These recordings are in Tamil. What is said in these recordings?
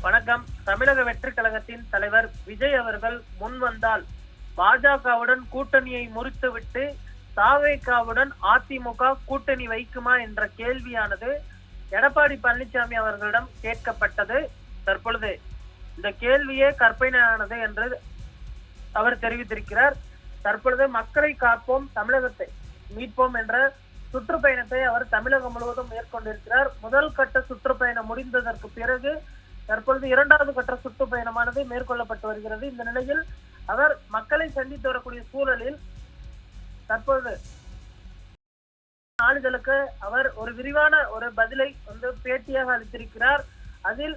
வணக்கம். தமிழக வெற்றிக் கழகத்தின் தலைவர் விஜய் அவர்கள் முன் வந்தால் பாஜகவுடன் கூட்டணியை முறித்துவிட்டு தாவேகாவுடன் அதிமுக கூட்டணி வைக்குமா என்ற கேள்வியானது எடப்பாடி பழனிசாமி அவர்களிடம் கேட்கப்பட்டது. தற்பொழுது இந்த கேள்வியே கற்பனையானது என்று அவர் தெரிவித்திருக்கிறார். தற்பொழுது மக்களை காப்போம், தமிழகத்தை மீட்போம் என்ற சுற்றுப்பயணத்தை அவர் தமிழகம் முழுவதும் மேற்கொண்டிருக்கிறார். முதல் கட்ட சுற்றுப்பயணம் முடிந்ததற்கு பிறகு தற்பொழுது இரண்டாவது கட்ட சுற்றுப்பயணமானது மேற்கொள்ளப்பட்டு வருகிறது. இந்த நிலையில் அவர் மக்களை சந்தித்து வரக்கூடிய சூழலில் தற்பொழுது நாளிதழுக்கு அவர் ஒரு விரிவான ஒரு பதிலை பேட்டியாக அளித்திருக்கிறார். அதில்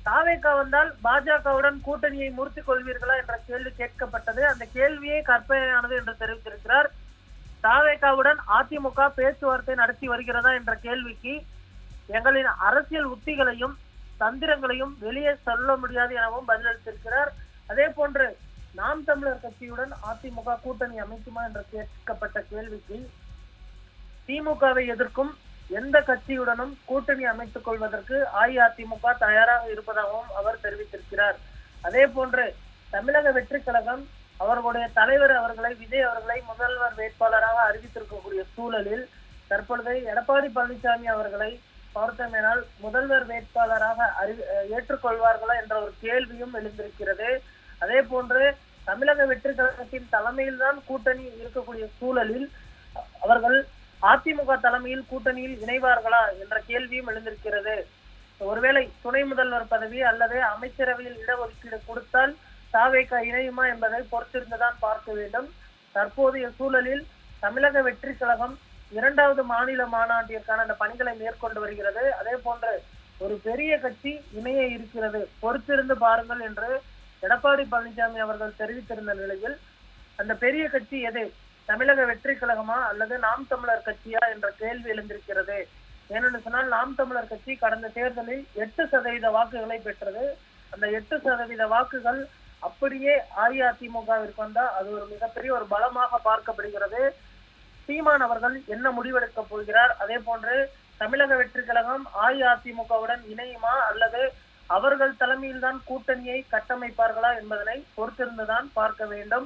தாவேகா வந்தால் பாஜகவுடன் கூட்டணியை முறித்துக் கொள்வீர்களா என்ற கேள்வி கேட்கப்பட்டது. அந்த கேள்வியே கற்பனையானது என்று தெரிவித்திருக்கிறார். தாவேகாவுடன் அதிமுக பேச்சுவார்த்தை நடத்தி வருகிறதா என்ற கேள்விக்கு எங்களின் அரசியல் உத்திகளையும் தந்திரங்களையும் வெளியே சொல்ல முடியாது எனவும் பதிலளித்திருக்கிறார். அதே போன்று நாம் தமிழர் கட்சியுடன் அதிமுக கூட்டணி அமைக்குமா என்று கேட்கப்பட்ட கேள்விக்கு திமுகவை எதிர்க்கும் எந்த கட்சியுடனும் கூட்டணி அமைத்துக் கொள்வதற்கு அஇஅதிமுக தயாராக இருப்பதாகவும் அவர் தெரிவித்திருக்கிறார். அதே போன்று தமிழக வெற்றிக் கழகம் அவர்களுடைய தலைவர் விஜய் அவர்களை முதல்வர் வேட்பாளராக அறிவித்திருக்கக்கூடிய சூழலில் தற்பொழுது எடப்பாடி பழனிசாமி அவர்களை பொறுத்தமேனால் முதல்வர் வேட்பாளராக ஏற்றுக்கொள்வார்களா என்ற ஒரு கேள்வியும் எழுந்திருக்கிறது. அதே போன்று தமிழக வெற்றிக் கழகத்தின் தலைமையில் தான் கூட்டணி இருக்கக்கூடிய சூழலில் அவர்கள் அதிமுக தலைமையில் கூட்டணியில் இணைவார்களா என்ற கேள்வியும் எழுந்திருக்கிறது. ஒருவேளை துணை முதல்வர் பதவி அல்லது அமைச்சரவையில் இடஒதுக்கீடு கொடுத்தால் தாவேகா இணையுமா என்பதை பொறுத்திருந்துதான் பார்க்க வேண்டும். தற்போதைய சூழலில் தமிழக வெற்றிக் கழகம் இரண்டாவது மாநில மாநாட்டிற்கான அந்த பணிகளை மேற்கொண்டு வருகிறது. அதே போன்று ஒரு பெரிய கட்சி இணைய இருக்கிறது, பொறுத்திருந்து பாருங்கள் என்று எடப்பாடி பழனிசாமி அவர்கள் தெரிவித்திருந்த நிலையில் அந்த பெரிய கட்சி எது, தமிழக வெற்றிக் கழகமா அல்லது நாம் தமிழர் கட்சியா என்ற கேள்வி எழுந்திருக்கிறது. ஏனென்று சொன்னால் நாம் தமிழர் கட்சி கடந்த தேர்தலில் 8% வாக்குகளை பெற்றது. அந்த 8% வாக்குகள் அப்படியே அஇஅதிமுகவிற்கு வந்தா அது ஒரு மிகப்பெரிய ஒரு பலமாக பார்க்கப்படுகிறது. சீமான் அவர்கள் என்ன முடிவெடுக்க போகிறார், அதே போன்று தமிழக வெற்றிக் கழகம் அஇஅதிமுகவுடன் இணையுமா அல்லது அவர்கள் தலைமையில் தான் கூட்டணியை கட்டமைப்பார்களா என்பதனை பொறுத்திருந்துதான் பார்க்க வேண்டும்.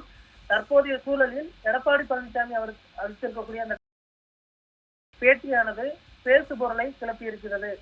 தற்போதைய சூழலில் எடப்பாடி பழனிசாமி அவர் அளித்திருக்கக்கூடிய அந்த பேட்டியானது பேசு பொருளை கிளப்பியிருக்கிறது.